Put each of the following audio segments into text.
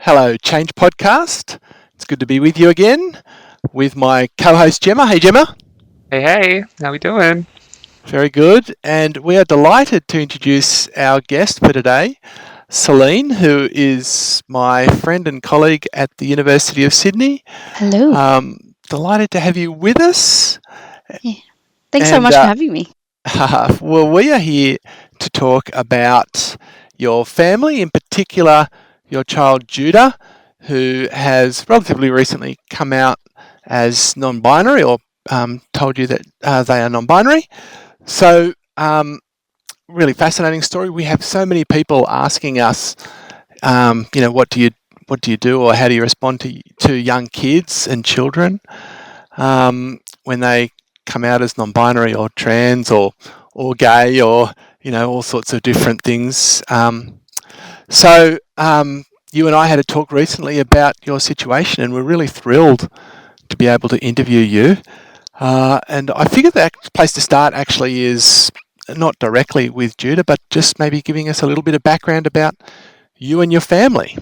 Hello, Change Podcast. It's good to be with you again with my co-host Jemma. Hey, Jemma. Hey, how we doing? Very good. And we are delighted to introduce our guest for today, Celine, who is my friend and colleague at the University of Sydney. Hello. Delighted to have you with us. Yeah. Thanks so And, much for having me. well, we are here to talk about your family, in particular your child Judah, who has relatively recently come out as non-binary or told you that they are non-binary. So, really fascinating story. We have so many people asking us, what do you do, or how do you respond to young kids and children when they come out as non-binary or trans or gay or all sorts of different things. So you and I had a talk recently about your situation, and we're really thrilled to be able to interview you. And I figured that place to start actually is not directly with Judah, but just maybe giving us a little bit of background about you and your family.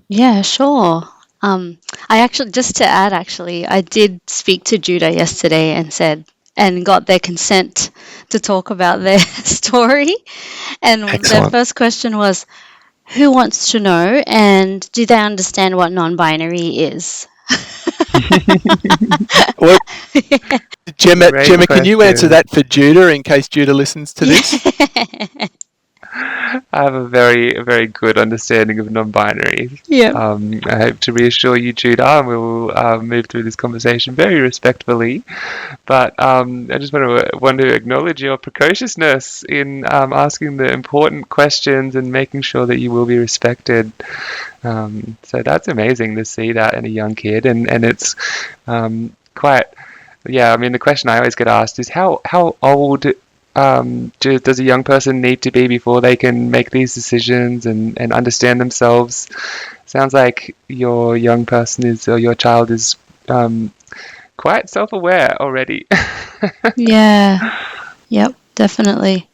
Yeah, sure. I actually, just to add, I did speak to Judah yesterday and got their consent to talk about their story. And their Excellent. first question was, who wants to know, and do they understand what non-binary is? Well, Jemma, Great can you answer question. that for Judah in case Judah listens to this? I have a very good understanding of non-binary. Yeah. I hope to reassure you, Judah, and we will move through this conversation very respectfully. But I just want to acknowledge your precociousness in asking the important questions and making sure that you will be respected. So that's amazing to see that in a young kid, and it's quite. Yeah, I mean, the question I always get asked is how old does a young person need to be before they can make these decisions and understand themselves? Sounds like your young person or your child is quite self-aware already. Yeah. Yep, definitely.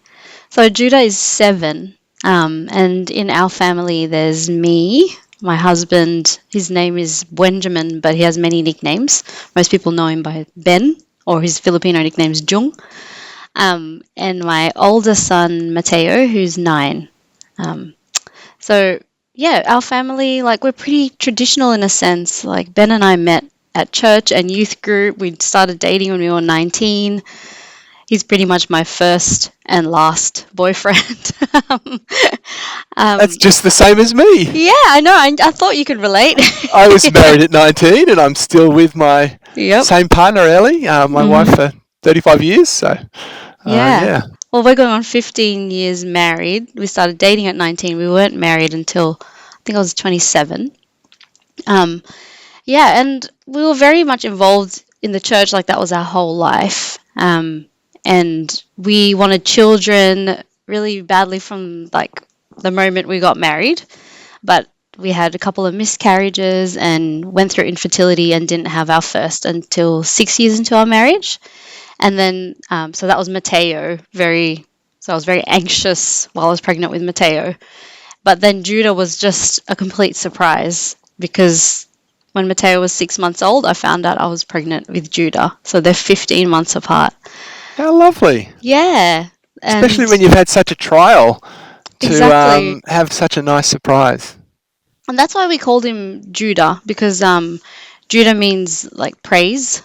So Judah is 7, and in our family there's me, my husband. His name is Benjamin, but he has many nicknames. Most people know him by Ben, or his Filipino nickname is Jung. And my older son Mateo, who's 9. So yeah, our family, like, we're pretty traditional in a sense. Like, Ben and I met at church and youth group. We started dating when we were 19. He's pretty much my first and last boyfriend. That's just the same as me. Yeah, I know. I thought you could relate. I was married at 19 and I'm still with my same partner, Ellie, my wife, for 35 years. So, yeah. Well, we're going on 15 years married. We started dating at 19. We weren't married until I think I was 27. Yeah, and we were very much involved in the church. Like, that was our whole life. And we wanted children really badly from, like, the moment we got married. But we had a couple of miscarriages and went through infertility and didn't have our first until 6 years into our marriage. And then, so that was Mateo. So I was very anxious while I was pregnant with Mateo. But then Judah was just a complete surprise, because when Mateo was 6 months old, I found out I was pregnant with Judah. So they're 15 months apart. How lovely. Yeah. Especially when you've had such a trial to Exactly. have such a nice surprise. And that's why we called him Judah, because Judah means, like, praise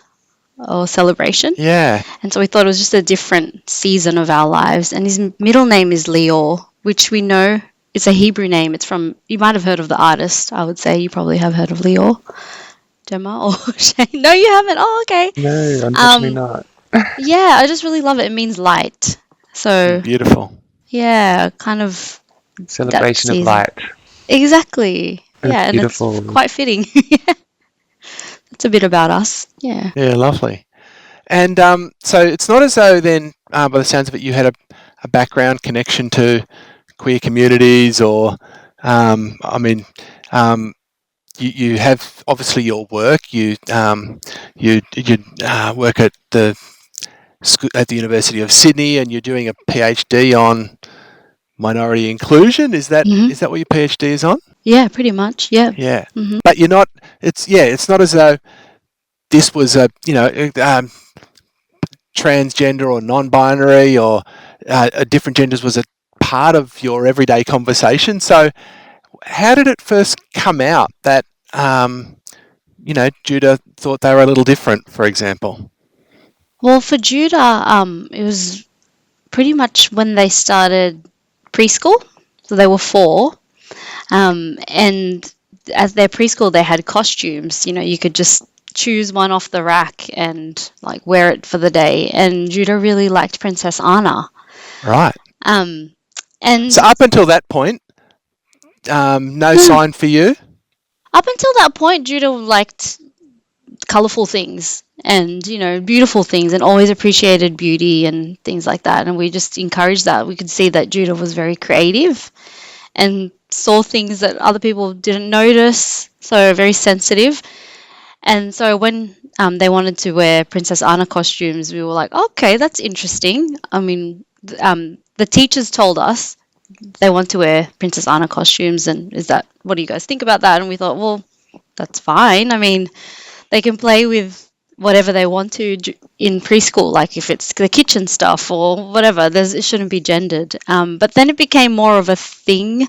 or celebration. Yeah. And so we thought it was just a different season of our lives. And his middle name is Leor, which we know is a Hebrew name. It's from, you might have heard of the artist, I would say. You probably have heard of Leor. Jemma or Shane? No, you haven't? Oh, okay. No, unfortunately not. Yeah, I just really love it. It means light. So, Beautiful. yeah, kind of Celebration of season. light. Exactly. That's yeah, and beautiful. it's quite fitting. That's a bit about us. Yeah. Yeah, lovely. And so it's not as though then, by the sounds of it, you had a background connection to queer communities, or, you have obviously your work. You work at the University of Sydney, and you're doing a PhD on minority inclusion. Is that what your PhD is on? Yeah, pretty much. Yeah. Yeah. Mhm. But you're not. It's not as though this was a transgender or non-binary or a different genders was a part of your everyday conversation. So how did it first come out that Judah thought they were a little different, for example? Well, for Judah, it was pretty much when they started preschool. So they were 4. And at their preschool, they had costumes. You could just choose one off the rack and like wear it for the day. And Judah really liked Princess Anna. Right. Um, and So up until that point, no sign for you? up until that point, Judah liked colorful things and beautiful things and always appreciated beauty and things like that, and we just encouraged that. We could see that Judah was very creative and saw things that other people didn't notice, so very sensitive. And so when they wanted to wear Princess Anna costumes, we were like, okay, that's interesting. I mean, the teachers told us they want to wear Princess Anna costumes, and what do you guys think about that? And we thought, well, that's fine. I mean, they can play with whatever they want to in preschool, like if it's the kitchen stuff or whatever. It shouldn't be gendered. But then it became more of a thing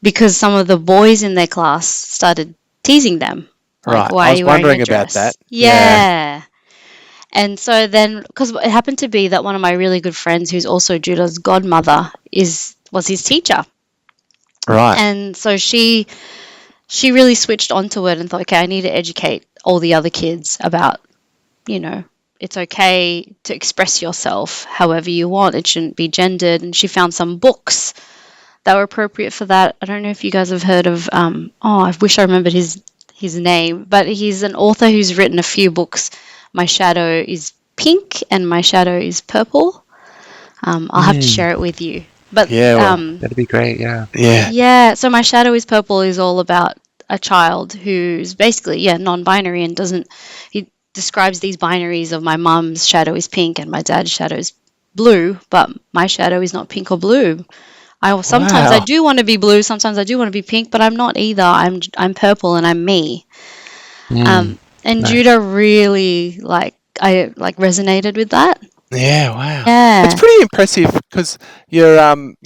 because some of the boys in their class started teasing them. Like, Right. why I are was you wearing wondering a about dress? that. Yeah. And so then, because it happened to be that one of my really good friends, who's also Judah's godmother, was his teacher. Right. And so she really switched onto it and thought, okay, I need to educate all the other kids about, it's okay to express yourself however you want. It shouldn't be gendered. And she found some books that were appropriate for that. I don't know if you guys have heard of, I wish I remembered his name, but he's an author who's written a few books. My Shadow is Pink and My Shadow is Purple. I'll have to share it with you. But Yeah, well, That'd be great. Yeah. yeah, so My Shadow is Purple is all about a child who's basically, non-binary and he describes these binaries of my mum's shadow is pink and my dad's shadow is blue, but my shadow is not pink or blue. Sometimes I Wow. do want to be blue, sometimes I do want to be pink, but I'm not either. I'm purple and I'm me. Mm, And nice. Judah really resonated with that. Yeah, wow. It's Yeah. pretty impressive because your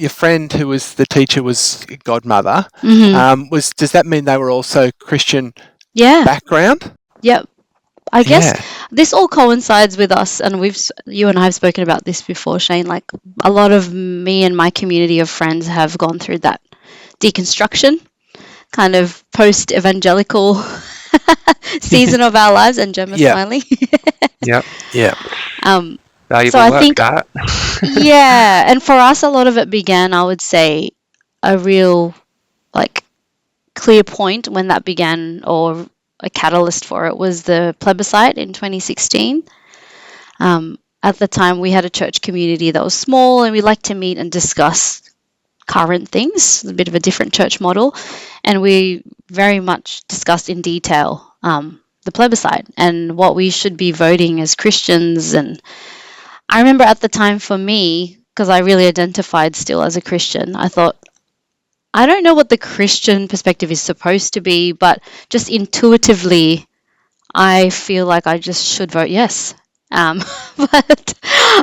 friend who was the teacher was godmother. Does that mean they were also Christian Yeah. background? Yep. I guess Yeah. this all coincides with us, and you and I have spoken about this before, Shane. Like a lot of me and my community of friends have gone through that deconstruction, kind of post-evangelical season of our lives, and Gemma Yeah. smiling. Yep. Yeah. So Valuable I work, think, that. yeah, and for us, a lot of it began, I would say, a real like clear point when that began, or a catalyst for it, was the plebiscite in 2016. At the time, we had a church community that was small, and we liked to meet and discuss current things, a bit of a different church model, and we very much discussed in detail the plebiscite and what we should be voting as Christians. And I remember at the time, for me, because I really identified still as a Christian, I thought, I don't know what the Christian perspective is supposed to be, but just intuitively, I feel like I just should vote yes. But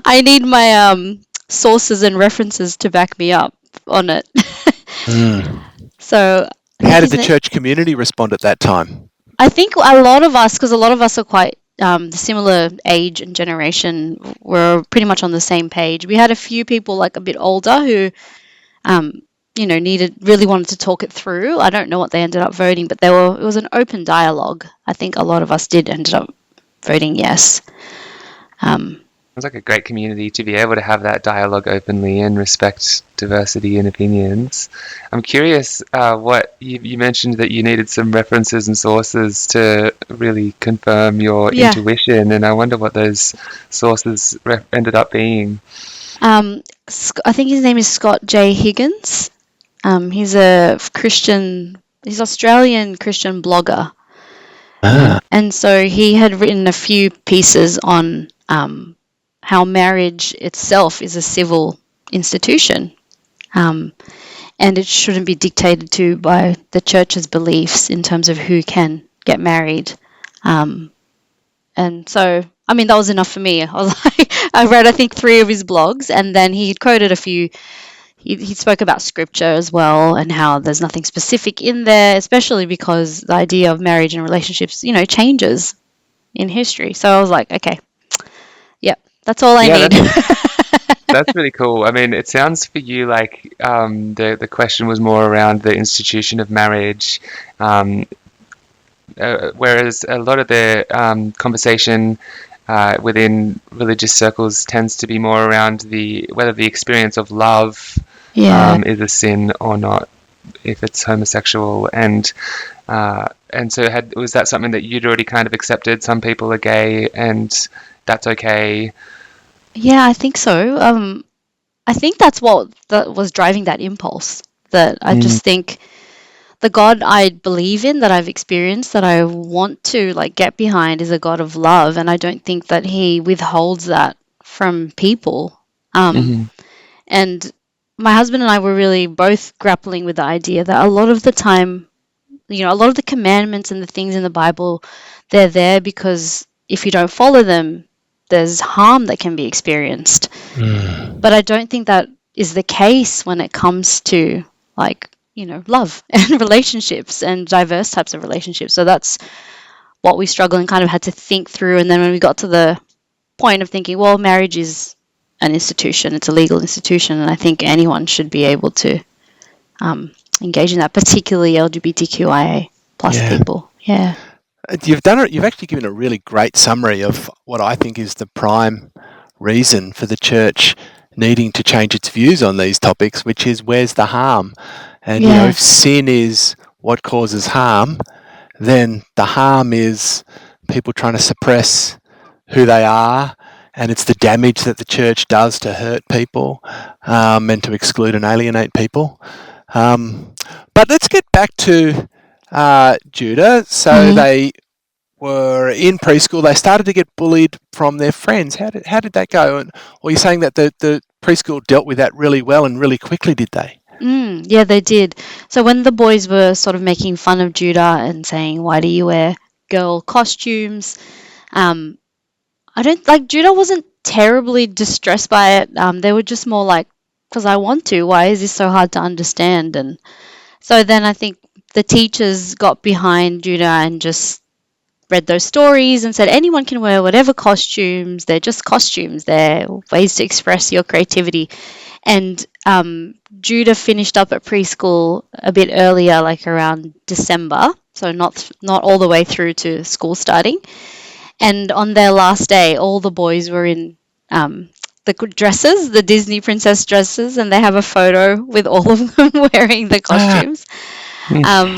I need my sources and references to back me up on it. Mm. So I How think did the church community respond at that time? I think a lot of us, because a lot of us are quite similar age and generation, were pretty much on the same page. We had a few people like a bit older who, really wanted to talk it through. I don't know what they ended up voting, but it was an open dialogue. I think a lot of us did ended up voting yes. Sounds like a great community to be able to have that dialogue openly and respect diversity and opinions. I'm curious, what you mentioned that you needed some references and sources to really confirm your Yeah. intuition, and I wonder what those sources ended up being. I think his name is Scott J. Higgins. He's he's Australian Christian blogger. And so he had written a few pieces on how marriage itself is a civil institution. And and it shouldn't be dictated to by the church's beliefs in terms of who can get married. And so, I mean, that was enough for me. I was like, I read, I think, 3 of his blogs, and then he quoted a few. He spoke about scripture as well and how there's nothing specific in there, especially because the idea of marriage and relationships, changes in history. So I was like, okay, yep, that's all I Yeah, need. that's really cool. I mean, it sounds for you like the question was more around the institution of marriage, whereas a lot of the conversation within religious circles tends to be more around whether the experience of love Yeah. is a sin or not, if it's homosexual, and so was that something that you'd already kind of accepted? Some people are gay, and that's okay. Yeah, I think so. I think that's what that was driving that impulse. That I Mm, just think the God I believe in, that I've experienced, that I want to like get behind, is a God of love, and I don't think that He withholds that from people. mhm, And my husband and I were really both grappling with the idea that a lot of the time, a lot of the commandments and the things in the Bible, they're there because if you don't follow them, there's harm that can be experienced. But I don't think that is the case when it comes to like, love and relationships and diverse types of relationships. So that's what we struggled and kind of had to think through. And then when we got to the point of thinking, well, marriage is an institution, it's a legal institution, and I think anyone should be able to engage in that, particularly LGBTQIA plus Yeah. people. Yeah. You've done it. You've actually given a really great summary of what I think is the prime reason for the church needing to change its views on these topics, which is where's the harm? And Yeah. if sin is what causes harm, then the harm is people trying to suppress who they are, and it's the damage that the church does to hurt people and to exclude and alienate people. But let's get back to Judah. So they were in preschool. They started to get bullied from their friends. How did that go? And, or you're saying that the preschool dealt with that really well and really quickly, did they? Yeah, they did. So when the boys were sort of making fun of Judah and saying, "Why do you wear girl costumes?" I don't like Judah wasn't terribly distressed by it. They were just more like, "Because I want to. Why is this so hard to understand?" And so then I think the teachers got behind Judah and just read those stories and said anyone can wear whatever costumes. They're just costumes. They're ways to express your creativity. And Judah finished up at preschool a bit earlier, like around December, so not all the way through to school starting. And on their last day, all the boys were in the dresses, the Disney princess dresses, and they have a photo with all of them wearing the costumes. Um,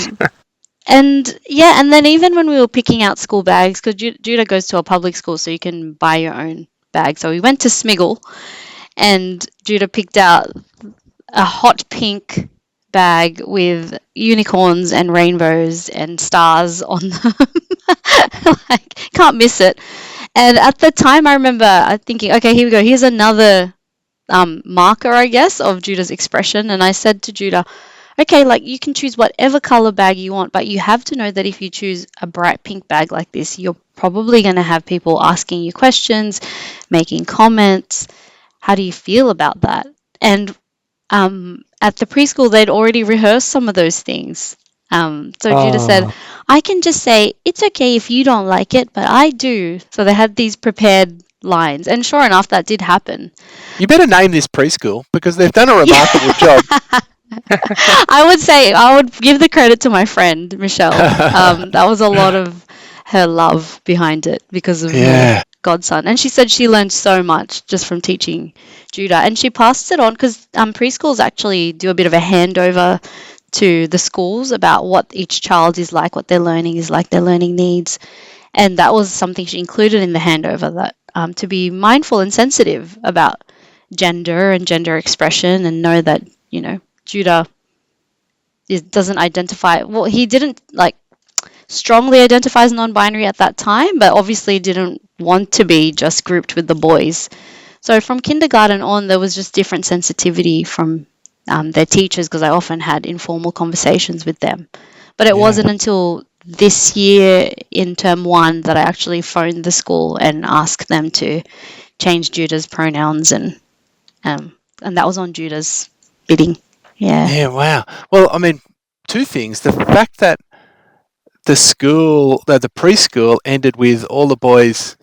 and yeah, and then even when we were picking out school bags, because Judah goes to a public school, so you can buy your own bag. So we went to Smiggle, and Judah picked out a hot pink bag with unicorns and rainbows and stars on them. Like, can't miss it. And at the time, I remember thinking, okay, here we go. Here's another marker, I guess, of Judah's expression. And I said to Judah, okay, like you can choose whatever color bag you want, but you have to know that if you choose a bright pink bag like this, you're probably going to have people asking you questions, making comments. How do you feel about that? And at the preschool, they'd already rehearsed some of those things. So Judah said, I can just say, it's okay if you don't like it, but I do. So they had these prepared lines. And sure enough, that did happen. You better name this preschool because they've done a remarkable job. I would give the credit to my friend, Michelle. That was a lot of her love behind it because of her godson. And she said she learned so much just from teaching Judah. And she passed it on because preschools actually do a bit of a handover to the schools about what each child is like, what their learning is like, their learning needs. And that was something she included in the handover, that to be mindful and sensitive about gender and gender expression, and know that, Judah doesn't identify, well, he didn't like strongly identify as non-binary at that time, but obviously didn't want to be just grouped with the boys. So from kindergarten on, there was just different sensitivity from their teachers, because I often had informal conversations with them. But it Yeah. wasn't until this year in term 1 that I actually phoned the school and asked them to change Judah's pronouns, and that was on Judah's bidding. Yeah. Yeah, wow. Well, I mean, two things. The fact that the preschool ended with all the boys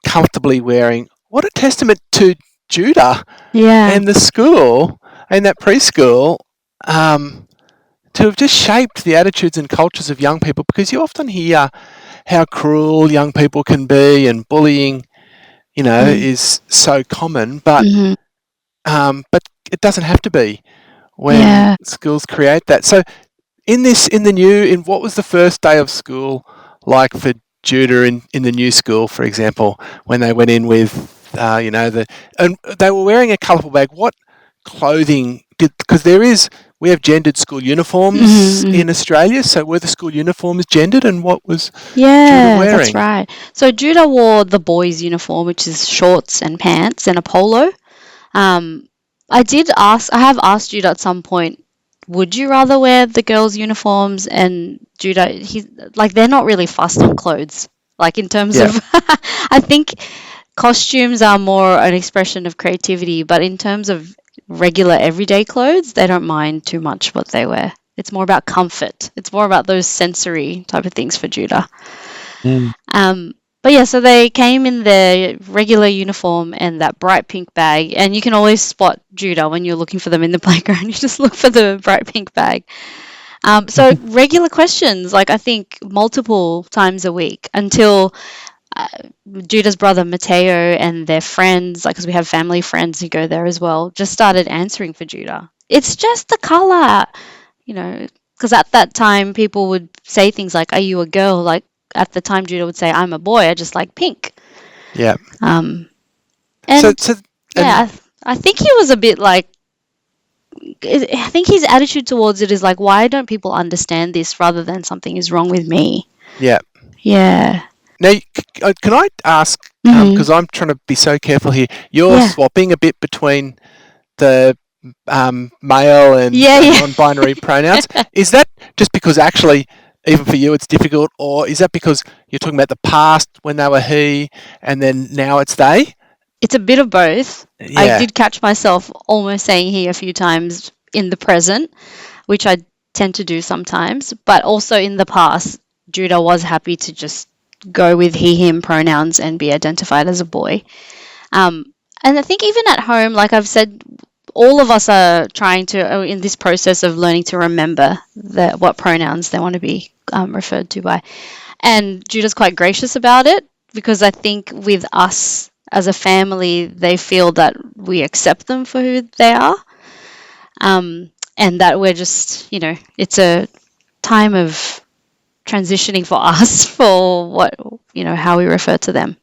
comfortably wearing, what a testament to Judah Yeah. and the school and that preschool, to have just shaped the attitudes and cultures of young people, because you often hear how cruel young people can be and bullying, is so common, Mm-hmm. but it doesn't have to be when Yeah. schools create that. So what was the first day of school like for Judah in the new school, for example, when they went in with, and they were wearing a colourful bag. What clothing because we have gendered school uniforms Mm-hmm. in Australia, so were the school uniforms gendered, and what was Judah Yeah, that's wearing? right. So Judah wore the boys' uniform, which is shorts and pants and a polo. Um, I have asked Judah at some point, would you rather wear the girls' uniforms? And Judah, they're not really fussed on clothes. Like in terms Yeah, of, I think costumes are more an expression of creativity, but in terms of regular everyday clothes, they don't mind too much what they wear. It's more about comfort. It's more about those sensory type of things for Judah. Mm. But yeah, so they came in their regular uniform and that bright pink bag, and you can always spot Judah when you're looking for them in the playground. You just look for the bright pink bag. So regular questions, like I think multiple times a week until uh, Judah's brother Mateo and their friends, like because we have family friends who go there as well, just started answering for Judah. It's just the color, you know, because at that time people would say things like, "Are you a girl?" Like at the time, Judah would say, "I'm a boy. I just like pink." yeah. Um, So, and so and yeah, I think he was a bit like. I think his attitude towards it is like, why don't people understand this rather than something is wrong with me? yeah. Yeah. Now, can I ask? Hmm. Because I'm trying to be so careful here. You're Yeah. swapping a bit between the male and Yeah. Yeah. non-binary pronouns. Is that just because actually, even for you, it's difficult, or is that because you're talking about the past when they were he, and then now it's they? It's a bit of both. I Yeah, did catch myself almost saying he a few times in the present, which I tend to do sometimes, but also in the past, Judah was happy to just go with he, him pronouns and be identified as a boy. Um, and I think even at home, like I've said, all of us are trying to, in this process of learning to remember what pronouns they want to be referred to by. And Judah's quite gracious about it because I think with us as a family, they feel that we accept them for who they are, and that we're just, it's a time of transitioning for us for what, how we refer to them.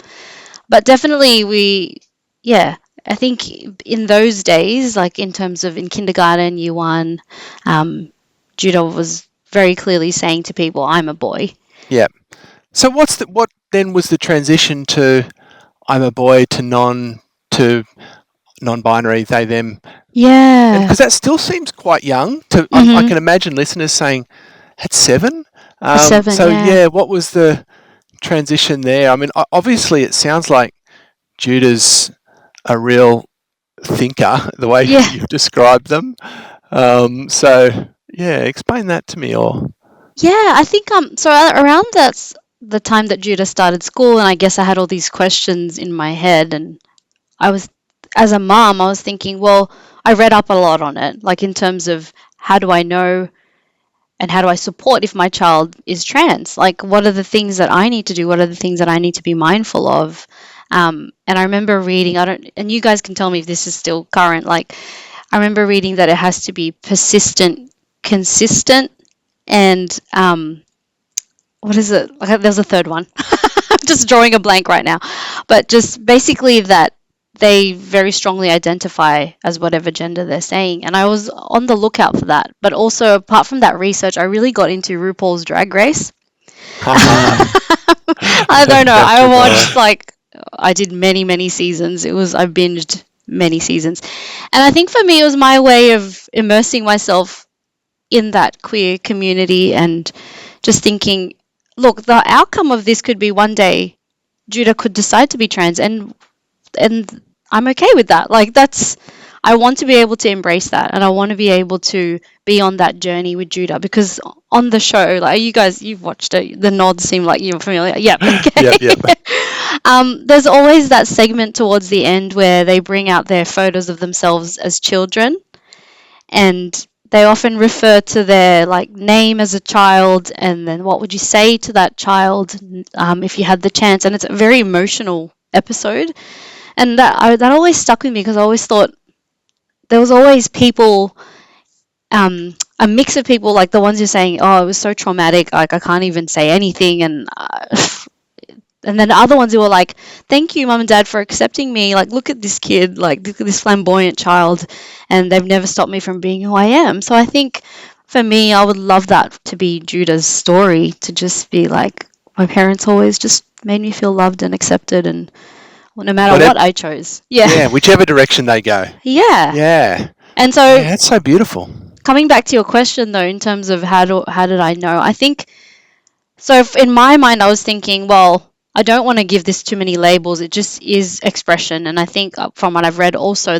But definitely yeah, I think in those days, like in terms of in kindergarten, year 1, Judah was very clearly saying to people, I'm a boy. yeah. So what then was the transition to I'm a boy to non-binary they them, and Yeah. because that still seems quite young. I Mm-hmm. can imagine listeners saying, "At 7." A 7, So yeah. yeah, what was the transition there? I mean, obviously, it sounds like Judah's a real thinker, the way Yeah. you've described them. So yeah, explain that to me, or Yeah, I think so around that's the time that Judah started school, and I guess I had all these questions in my head, and I was, as a mom, I was thinking, well, I read up a lot on it, like in terms of how do I know and how do I support if my child is trans? Like, what are the things that I need to do? What are the things that I need to be mindful of? And I remember reading, and you guys can tell me if this is still current. Like, I remember reading that it has to be persistent, consistent, and what is it? Okay, there's a third one. I'm just drawing a blank right now. But just basically that they very strongly identify as whatever gender they're saying. And I was on the lookout for that. But also, apart from that research, I really got into RuPaul's Drag Race. haha, I don't know. I good watched boy. like I did many, many seasons. I binged many seasons. And I think for me, it was my way of immersing myself in that queer community and just thinking, look, the outcome of this could be one day Judah could decide to be trans, and I'm okay with that. Like that's I want to be able to embrace that, and I want to be able to be on that journey with Judah because on the show, like you guys, you've watched it. The nods seem like you're familiar. Yep. Okay. Yep. There's always that segment towards the end where they bring out their photos of themselves as children, and they often refer to their like name as a child, and then what would you say to that child if you had the chance. And it's a very emotional episode, and that always stuck with me because I always thought there was always people, a mix of people, like the ones you're saying, oh, it was so traumatic, like I can't even say anything, and then the other ones who were like, thank you, mum and dad, for accepting me. Like, look at this kid, like, look at this flamboyant child, and they've never stopped me from being who I am. So I think for me, I would love that to be Judah's story, to just be like, my parents always just made me feel loved and accepted, and well, no matter Whatever, what I chose. Yeah. yeah, whichever direction they go. Yeah. Yeah. And so Yeah, that's so beautiful. coming back to your question though, in terms of how did I know? I think so. In my mind, I was thinking, well, I don't want to give this too many labels. It just is expression, and I think from what I've read, also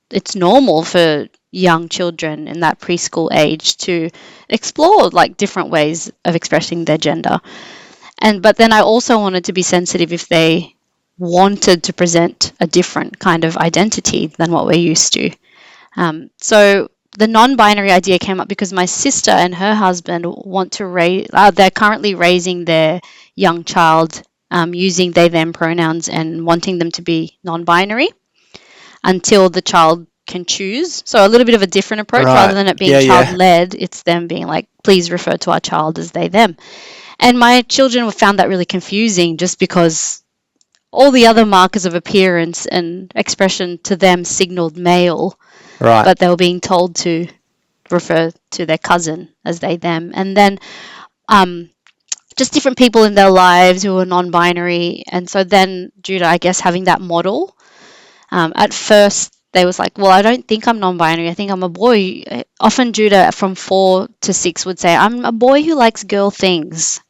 it's normal for young children in that preschool age to explore like different ways of expressing their gender. But then I also wanted to be sensitive if they wanted to present a different kind of identity than what we're used to. So the non-binary idea came up because my sister and her husband want to raise. They're currently raising their young child using they/them pronouns and wanting them to be non-binary until the child can choose. So a little bit of a different approach rather Right. than it being Yeah. child-led. It's them being like, please refer to our child as they/them. And my children found that really confusing just because all the other markers of appearance and expression to them signaled male, Right. but they were being told to refer to their cousin as they/them. And then just different people in their lives who were non-binary. And so then Judah, I guess, having that model, at first they was like, well, I don't think I'm non-binary. I think I'm a boy. Often Judah from 4 to 6 would say, I'm a boy who likes girl things.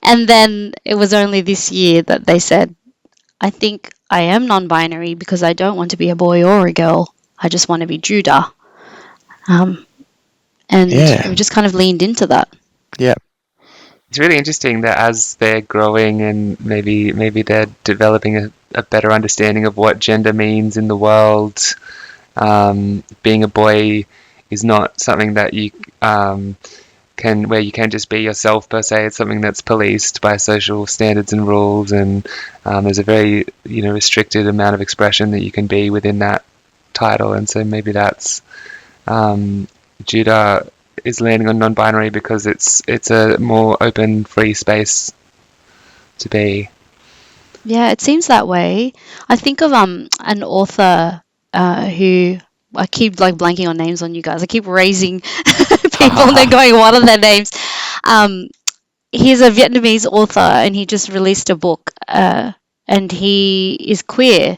And then it was only this year that they said, I think I am non-binary because I don't want to be a boy or a girl. I just want to be Judah. And Yeah. we just kind of leaned into that. Yeah. It's really interesting that as they're growing and maybe they're developing a better understanding of what gender means in the world, being a boy is not something that you where you can just be yourself per se. It's something that's policed by social standards and rules, and there's a very restricted amount of expression that you can be within that title. And so maybe that's Judah is landing on non-binary because it's a more open, free space to be. Yeah, it seems that way. I think of an author who I keep like blanking on names on you guys. I keep raising people and they're going, what are their names? He's a Vietnamese author and he just released a book and he is queer,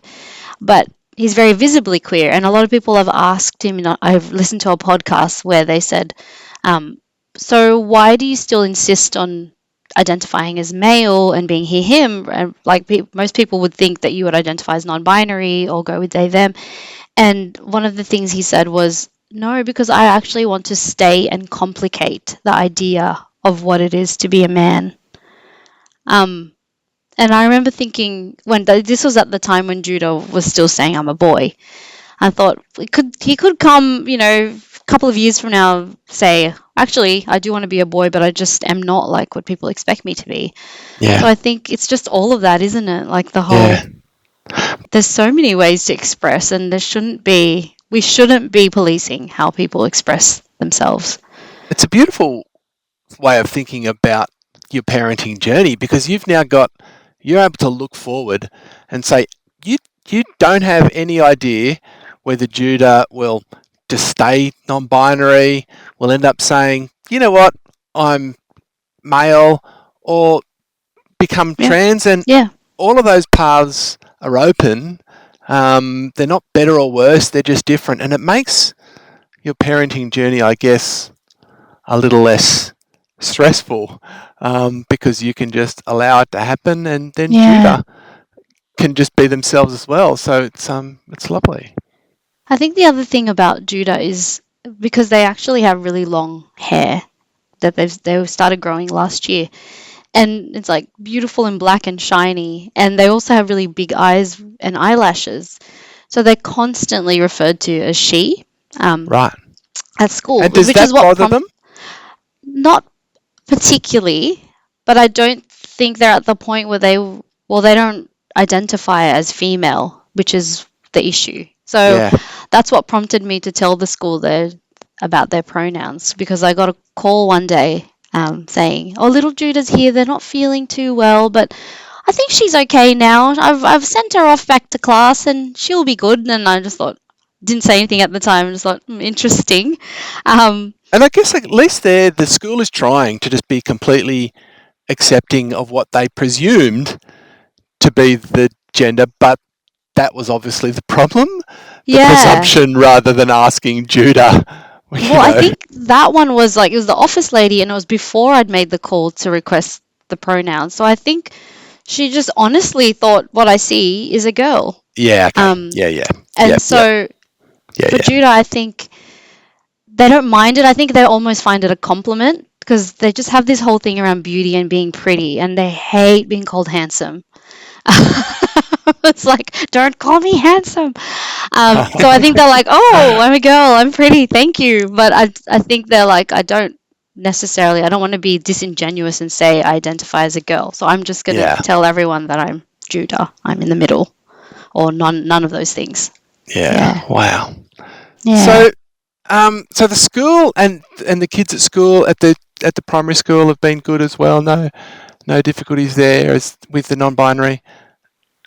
but he's very visibly queer. And a lot of people have asked him, I've listened to a podcast where they said, so why do you still insist on identifying as male and being he, him? And like most people would think that you would identify as non-binary or go with they, them. And one of the things he said was, no, because I actually want to stay and complicate the idea of what it is to be a man. And I remember thinking this was at the time when Judah was still saying I'm a boy. I thought he could come, a couple of years from now, say, actually, I do want to be a boy, but I just am not like what people expect me to be. Yeah. So I think it's just all of that, isn't it? Like the whole, there's so many ways to express, and we shouldn't be policing how people express themselves. It's a beautiful way of thinking about your parenting journey because you're able to look forward and say, you don't have any idea whether Judah will just stay non-binary, will end up saying, you know what, I'm male, or become trans, and all of those paths are open, they're not better or worse, they're just different. And it makes your parenting journey, I guess, a little less stressful, because you can just allow it to happen, and then Yeah. Judah can just be themselves as well. So it's lovely. I think the other thing about Judah is because they actually have really long hair that they started growing last year, and it's like beautiful and black and shiny, and they also have really big eyes and eyelashes, so they're constantly referred to as she, Right. at school, And does which is that what bother them? not particularly, but I don't think they're at the point where they don't identify as female, which is the issue. So Yeah. that's what prompted me to tell the school there about their pronouns, because I got a call one day, saying, "Oh, little Judah's here. They're not feeling too well, but I think she's okay now. I've sent her off back to class, and she'll be good." And I just thought, didn't say anything at the time. Just thought, interesting. Um, And I guess at least there, the school is trying to just be completely accepting of what they presumed to be the gender, but that was obviously the problem, the yeah. presumption, rather than asking Judah, you Well, I know. think that one was like, it was the office lady, and it was before I'd made the call to request the pronouns. So I think she just honestly thought what I see is a girl. Yeah, okay. Um, Yeah, yeah. and Yep, yep. so Yeah, for yeah. Judah, I think they don't mind it. I think they almost find it a compliment, because they just have this whole thing around beauty and being pretty, and they hate being called handsome. It's like, don't call me handsome. So I think they're like, oh, I'm a girl, I'm pretty, thank you. But I think they're like, I don't want to be disingenuous and say I identify as a girl. So I'm just going to Yeah, tell everyone that I'm Judah, I'm in the middle, or none of those things. yeah. Yeah. Wow. Yeah. So, so the school and the kids at school at the primary school have been good as well. No difficulties there as with the non-binary.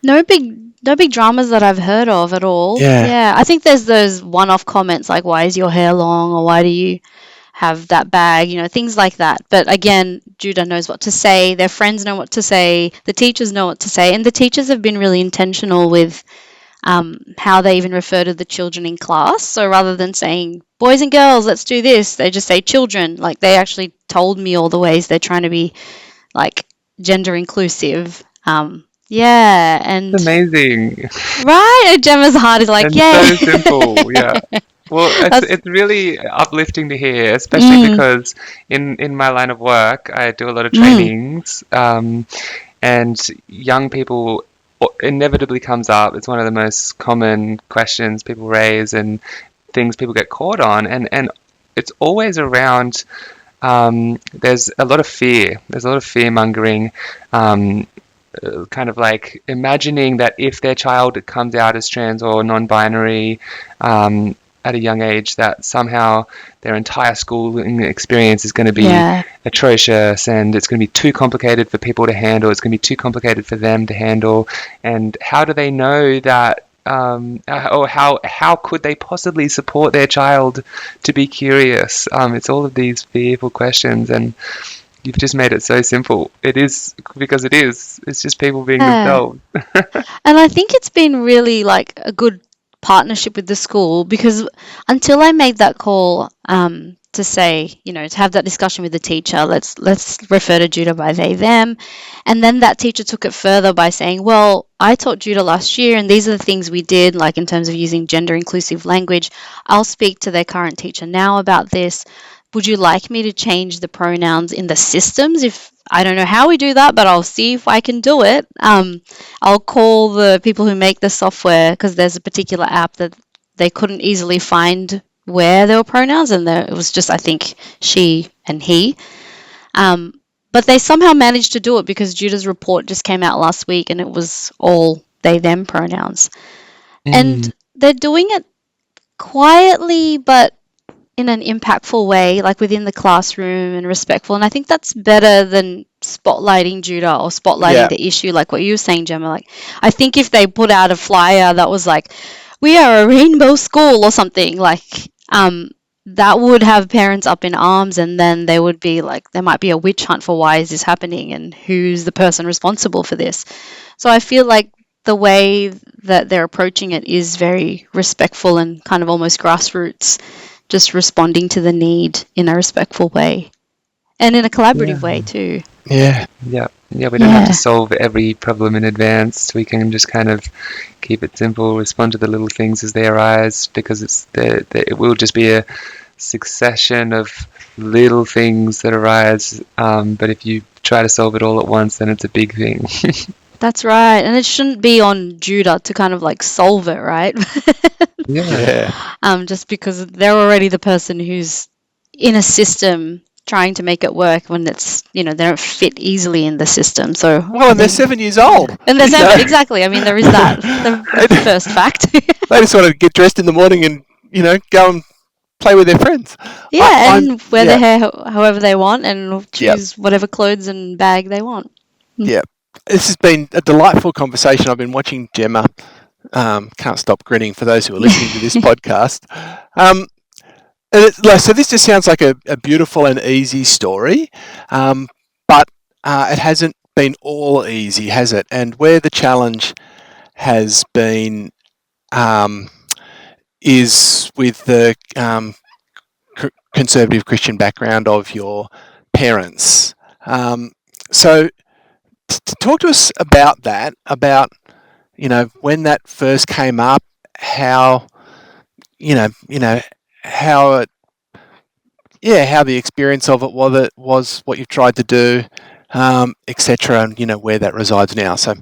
No big dramas that I've heard of at all. Yeah, Yeah, I think there's those one-off comments like, why is your hair long, or why do you have that bag, things like that. But again, Judah knows what to say, their friends know what to say, the teachers know what to say, and the teachers have been really intentional with, how they even refer to the children in class. So rather than saying boys and girls, let's do this, they just say children. Like, they actually told me all the ways they're trying to be like gender inclusive. Yeah, It's and amazing right, Gemma's heart is like, and yay. so simple. Yeah. Well, That's it's really uplifting to hear, especially mm, because in my line of work, I do a lot of mm, trainings, and young people inevitably comes up. It's one of the most common questions people raise and things people get caught on, and it's always around. There's a lot of fear. There's a lot of fear mongering. Kind of like imagining that if their child comes out as trans or non-binary, at a young age, that somehow their entire schooling experience is going to be yeah, atrocious, and it's going to be too complicated for people to handle. It's going to be too complicated for them to handle. And how do they know that? Or how could they possibly support their child to be curious? It's all of these fearful questions, and you've just made it so simple. It is because it is. It's just people being yeah. themselves. And I think it's been really like a good partnership with the school, because until I made that call, to say, to have that discussion with the teacher, let's refer to Judah by they them, and then that teacher took it further by saying, well, I taught Judah last year, and these are the things we did, like in terms of using gender inclusive language. I'll speak to their current teacher now about this. Would you like me to change the pronouns in the systems? If I don't know how we do that, but I'll see if I can do it. I'll call the people who make the software, because there's a particular app that they couldn't easily find where there were pronouns, and it was just, I think, she and he. But they somehow managed to do it, because Judah's report just came out last week, and it was all they them pronouns. And Mm, they're doing it quietly, but in an impactful way, like within the classroom and respectful. And I think that's better than spotlighting Judah or spotlighting yeah, the issue, like what you were saying, Gemma. Like, I think if they put out a flyer that was like, we are a rainbow school or something, like, that would have parents up in arms, and then they would be like, there might be a witch hunt for why is this happening and who's the person responsible for this. So I feel like the way that they're approaching it is very respectful and kind of almost grassroots, just responding to the need in a respectful way and in a collaborative way too. Yeah. Yeah, we don't have to solve every problem in advance. We can just kind of keep it simple, respond to the little things as they arise, because it will just be a succession of little things that arise. But if you try to solve it all at once, then it's a big thing. That's right. And it shouldn't be on Judah to kind of like solve it, right? Yeah. Just because they're already the person who's in a system trying to make it work when it's, they don't fit easily in the system. So Well, and they're 7 years old. And they're 7, exactly. I mean, there is that. The first fact. They just want to get dressed in the morning and, go and play with their friends. And wear their hair however they want and choose whatever clothes and bag they want. Yeah. This has been a delightful conversation. I've been watching Jemma. Can't stop grinning for those who are listening to this podcast. So this just sounds like a beautiful and easy story, but it hasn't been all easy, has it? And where the challenge has been is with the conservative Christian background of your parents. So talk to us about that, about, when that first came up, how, how the experience of it was what you've tried to do, etc., and where that resides now. So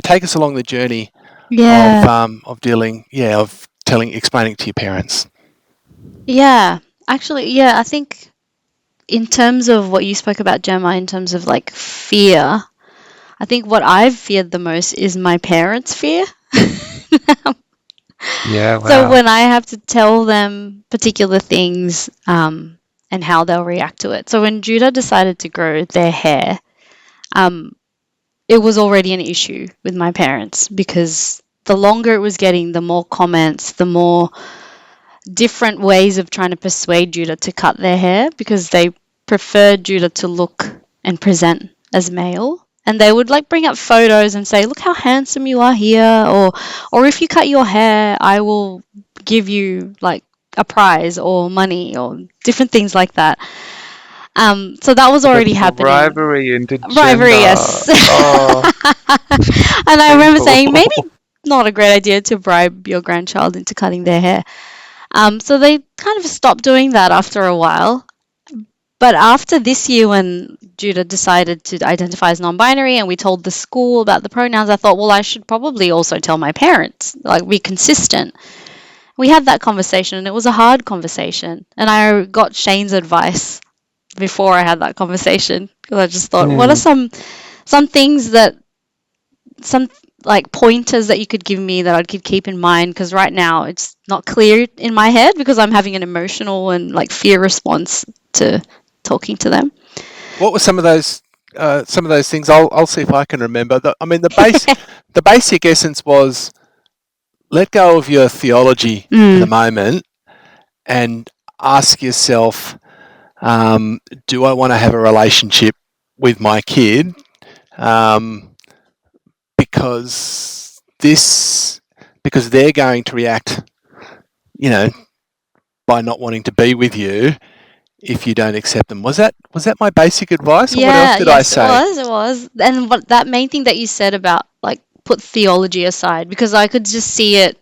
take us along the journey of dealing, explaining it to your parents. Yeah, actually, I think in terms of what you spoke about, Gemma, in terms of like fear, I think what I've feared the most is my parents' fear. Yeah, wow. So when I have to tell them particular things and how they'll react to it. So when Judah decided to grow their hair, it was already an issue with my parents because the longer it was getting, the more comments, the more different ways of trying to persuade Judah to cut their hair because they preferred Judah to look and present as male. And they would like bring up photos and say, look how handsome you are here, or if you cut your hair, I will give you like a prize or money or different things like that. So that was already happening. Bribery into gender. Bribery, yes. Oh, and I remember saying, maybe not a great idea to bribe your grandchild into cutting their hair. So they kind of stopped doing that after a while. But after this year, when Judah decided to identify as non-binary and we told the school about the pronouns, I thought, well, I should probably also tell my parents, like be consistent. We had that conversation and it was a hard conversation. And I got Shane's advice before I had that conversation because I just thought, what are some things some like pointers that you could give me that I could keep in mind, because right now it's not clear in my head because I'm having an emotional and like fear response to talking to them. What were some of those things? I'll see if I can remember. The basic essence was let go of your theology for the moment and ask yourself, do I want to have a relationship with my kid? Because they're going to react, by not wanting to be with you if you don't accept them. Was that my basic advice, or what else did I say? It was. And that main thing that you said about like put theology aside, because I could just see it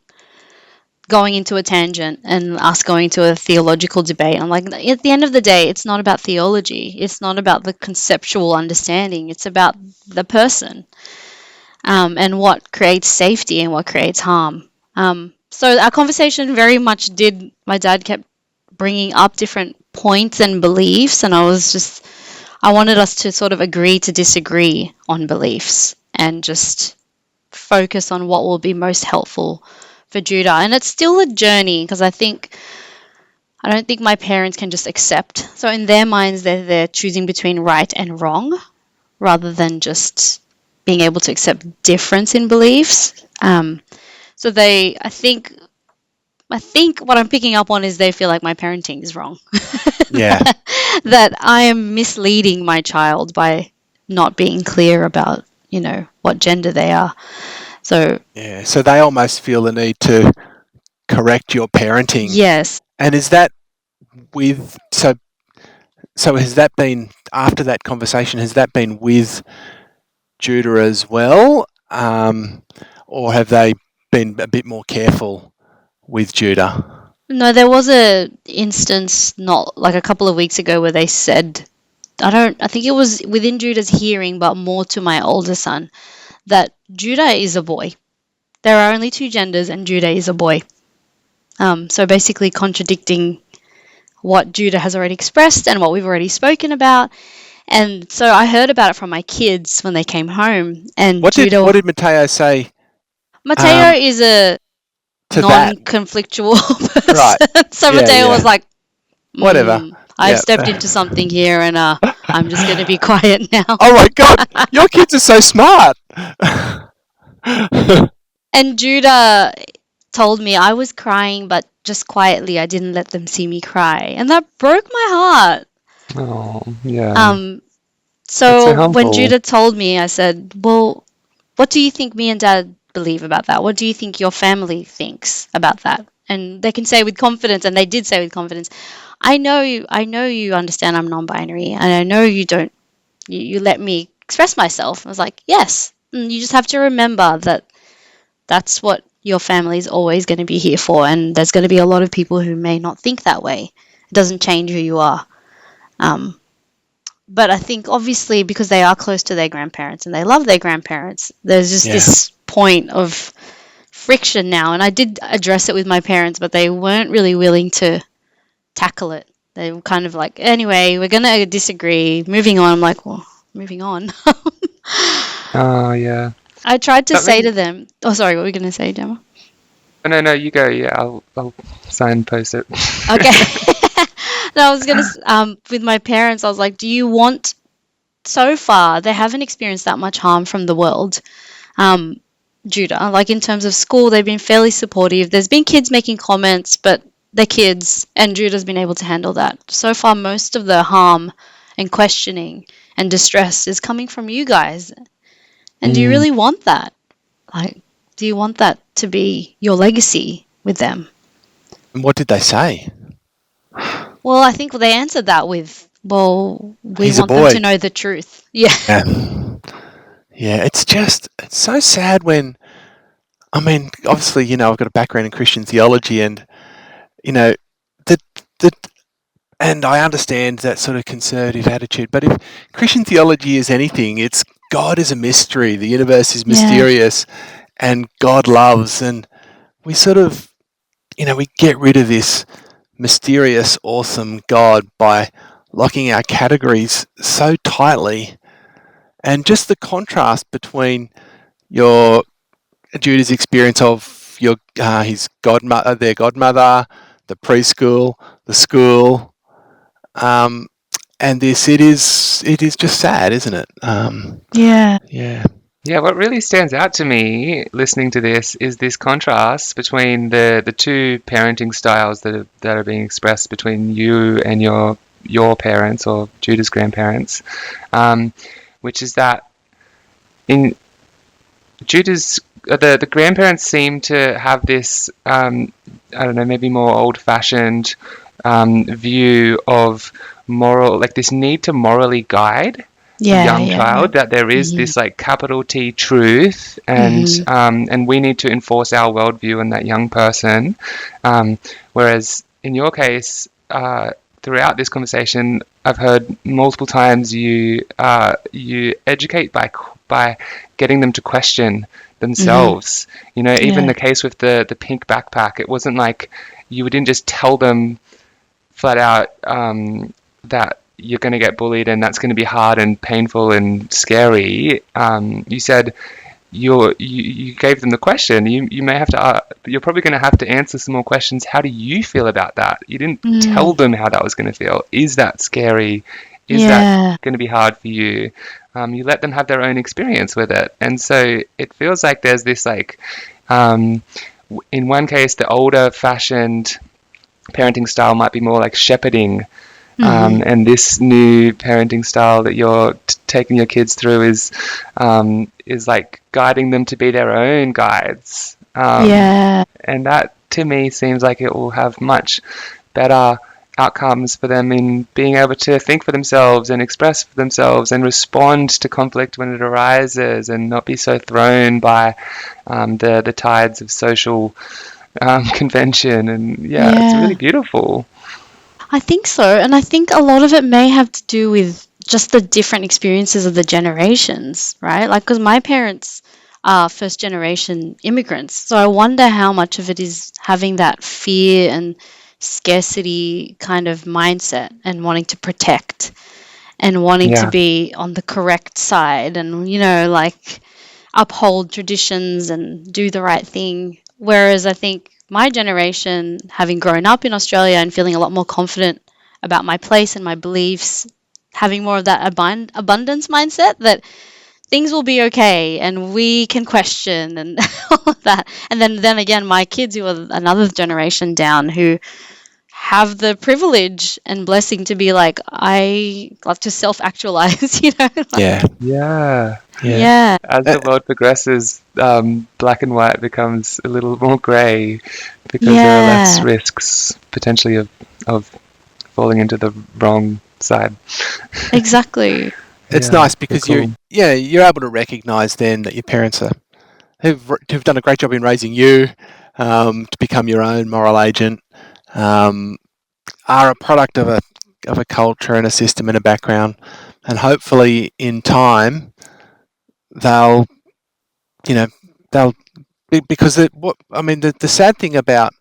going into a tangent and us going to a theological debate. I'm like, at the end of the day, it's not about theology. It's not about the conceptual understanding. It's about the person. And what creates safety and what creates harm. So our conversation very much my dad kept bringing up different points and beliefs, and I wanted us to sort of agree to disagree on beliefs and just focus on what will be most helpful for Judah. And it's still a journey because I don't think my parents can just accept. So in their minds, they're choosing between right and wrong rather than just being able to accept difference in beliefs. So I think what I'm picking up on is they feel like my parenting is wrong. Yeah. That I am misleading my child by not being clear about, what gender they are. So Yeah. So they almost feel the need to correct your parenting. yes. And is that with so has that been after that conversation? Has that been with Judah as well, or have they been a bit more careful with Judah? No, there was a instance not like a couple of weeks ago where they said, I think it was within Judah's hearing, but more to my older son, that Judah is a boy. There are only two genders and Judah is a boy. So basically contradicting what Judah has already expressed and what we've already spoken about. And so I heard about it from my kids when they came home. And What Judah, did Matteo say Mateo is a to that? non-conflictual Right. person. So Yeah, Mateo was yeah. like, Whatever. I've Yeah. stepped into something here and I'm just going to be quiet now. Oh my God, your kids are so smart. And Judah told me I was crying, but just quietly. I didn't let them see me cry. And that broke my heart. Oh, yeah. Um, That's so so when humble. Judah told me, I said, well, what do you think me and Dad believe about that? What do you think your family thinks about that? And they can say with confidence, and they did say with confidence, I know you understand I'm non-binary, and I know you don't, you let me express myself. I was like, yes. And you just have to remember that that's what your family is always going to be here for, and there's going to be a lot of people who may not think that way. It doesn't change who you are. But I think obviously because they are close to their grandparents and they love their grandparents, there's just this point of friction now. And I did address it with my parents, but they weren't really willing to tackle it. They were kind of like, anyway, we're going to disagree. Moving on. I'm like, well, moving on. Oh, yeah. I tried to That say mean- to them, oh, sorry, what were you going to say, Gemma? No, you go. Yeah, I'll signpost it. Okay. No, I was going to, with my parents, I was like, do you want, so far, they haven't experienced that much harm from the world. Judah, like in terms of school, they've been fairly supportive. There's been kids making comments, but they're kids, and Judah's been able to handle that. So far, most of the harm and questioning and distress is coming from you guys. And do you really want that? Like, do you want that to be your legacy with them? And what did they say? Well, I think they answered that with, well, we He's a want them boy. to know the truth. Yeah. Yeah, it's so sad when, I mean, obviously, I've got a background in Christian theology, and that and I understand that sort of conservative attitude. But if Christian theology is anything, it's God is a mystery. The universe is mysterious, and God loves, and we sort of, we get rid of this mysterious, awesome God by locking our categories so tightly. And just the contrast between your Judah's experience of his godmother, their godmother, the preschool, the school, and this, it is just sad, isn't it? Yeah. Yeah. Yeah, what really stands out to me listening to this is this contrast between the two parenting styles that are being expressed between you and your parents or Judah's grandparents, which is that in Judah's the grandparents seem to have this I don't know, maybe more old-fashioned view of moral, like this need to morally guide the young child, that there is this like capital T truth, and we need to enforce our worldview on that young person, whereas in your case, throughout this conversation, I've heard multiple times you educate by getting them to question themselves. Even the case with the pink backpack, it wasn't like you didn't just tell them flat out that you're going to get bullied and that's going to be hard and painful and scary. You said you gave them the question. You may have to. You're probably going to have to answer some more questions. How do you feel about that? You didn't tell them how that was going to feel. Is that scary? Is that going to be hard for you? You let them have their own experience with it, and so it feels like there's this like, in one case, the older fashioned parenting style might be more like shepherding. And this new parenting style that you're taking your kids through is like guiding them to be their own guides. Yeah. And that to me seems like it will have much better outcomes for them in being able to think for themselves and express for themselves and respond to conflict when it arises and not be so thrown by the tides of social convention. And yeah, it's really beautiful. I think so. And I think a lot of it may have to do with just the different experiences of the generations, right? Like, because my parents are first generation immigrants. So I wonder how much of it is having that fear and scarcity kind of mindset and wanting to protect and wanting to Yeah. be on the correct side and, you know, like uphold traditions and do the right thing. Whereas I think my generation, having grown up in Australia and feeling a lot more confident about my place and my beliefs, having more of that abundance mindset that things will be okay and we can question and all of that. And then again, my kids who are another generation down who have the privilege and blessing to be like, I love to self actualize, you know? Yeah. Yeah. Yeah. Yeah, As the world progresses, black and white becomes a little more grey because there are less yeah, risks potentially of falling into the wrong side. exactly. It's Yeah, nice so because cool. you're able to recognise then that your parents have done a great job in raising you to become your own moral agent, um, are a product of a culture and a system and a background, and hopefully in time they'll you know they'll because what I mean the sad thing about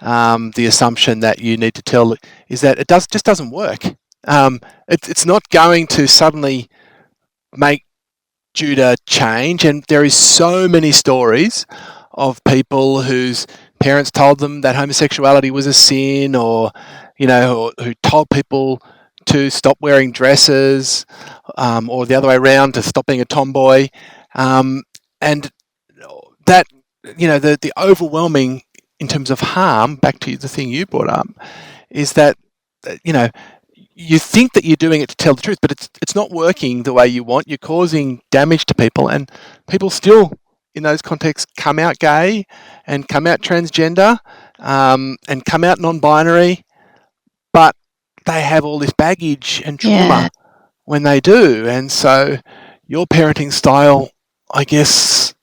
the assumption that you need to tell is that it just doesn't work. It's not going to suddenly make Judah change, and there is so many stories of people whose parents told them that homosexuality was a sin, or who told people to stop wearing dresses, or the other way around, to stop being a tomboy, and that the overwhelming in terms of harm. Back to the thing you brought up is that you know you think that you're doing it to tell the truth, but it's not working the way you want. You're causing damage to people, and people still, in those contexts, come out gay and come out transgender and come out non-binary, but they have all this baggage and Yeah, trauma when they do, and so your parenting style, I guess,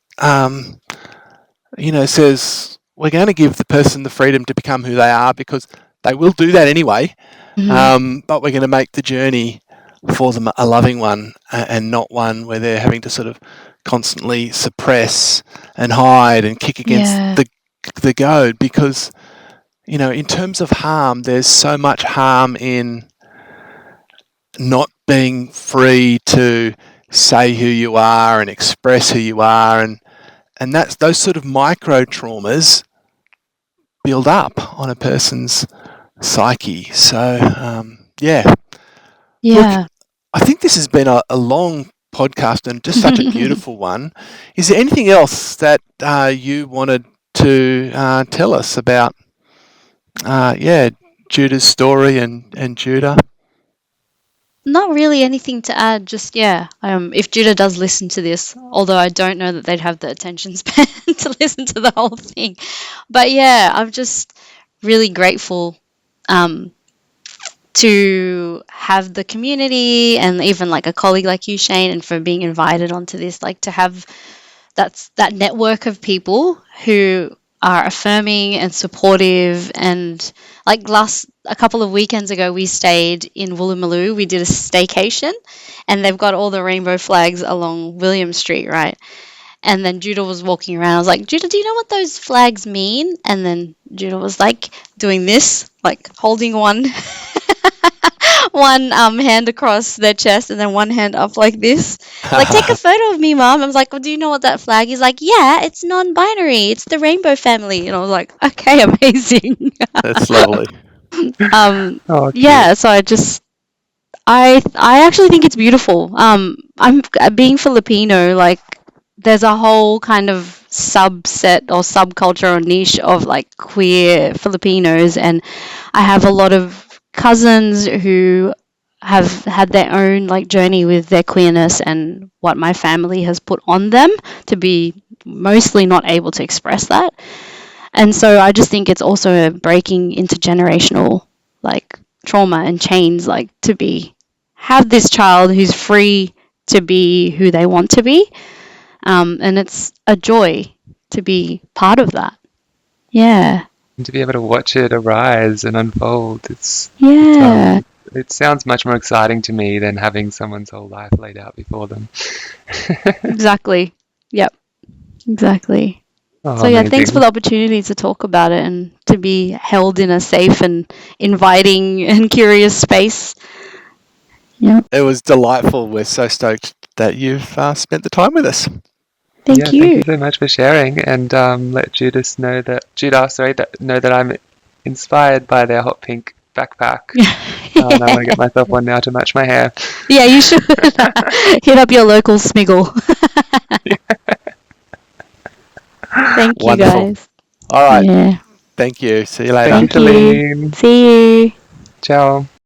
says we're going to give the person the freedom to become who they are because they will do that anyway. mhm, But we're going to make the journey for them a loving one and not one where they're having to sort of constantly suppress and hide and kick against yeah, the goad because, in terms of harm, there's so much harm in not being free to say who you are and express who you are, and that's those sort of micro traumas build up on a person's psyche. So yeah, look, yeah. I think this has been a long podcast and just such a beautiful one. Is there anything else that you wanted to tell us about? Judah's story and Judah. Not really anything to add, just yeah. If Judah does listen to this, although I don't know that they'd have the attention span to listen to the whole thing. But yeah, I'm just really grateful um, to have the community and even like a colleague like you, Shane, and for being invited onto this, like to have that network of people who are affirming and supportive. And like a couple of weekends ago we stayed in Woolloomooloo. We did a staycation and they've got all the rainbow flags along William Street, right? And then Judah was walking around. I was like, Judah, do you know what those flags mean? And then Judah was like doing this, like holding one one hand across their chest and then one hand up like this. Like, take a photo of me, mom. I was like, well, do you know what that flag is? Like, yeah, it's non-binary. It's the rainbow family. And I was like, okay, amazing. That's lovely. um, Oh, cute. yeah. So I actually think it's beautiful. I'm being Filipino. Like, there's a whole kind of subset or subculture or niche of like queer Filipinos, and I have a lot of cousins who have had their own like journey with their queerness and what my family has put on them to be mostly not able to express that. And so I just think it's also a breaking intergenerational like trauma and chains, like to be have this child who's free to be who they want to be. And it's a joy to be part of that. Yeah. And to be able to watch it arise and unfold, Yeah. it sounds much more exciting to me than having someone's whole life laid out before them. Exactly. Yep. Exactly. Oh, So yeah, thanks for amazing. the opportunity to talk about it and to be held in a safe and inviting and curious space. Yeah. It was delightful. We're so stoked that you've spent the time with us. Thank Yeah, thank you. you so much for sharing, and let Judah know that I'm inspired by their hot pink backpack. And I want to get myself one now to match my hair. Yeah, you should hit up your local Smiggle. Thank you, Wonderful. guys. All right. Yeah. Thank you. See you later. Thank you, Thank you. Celine. See you. Ciao.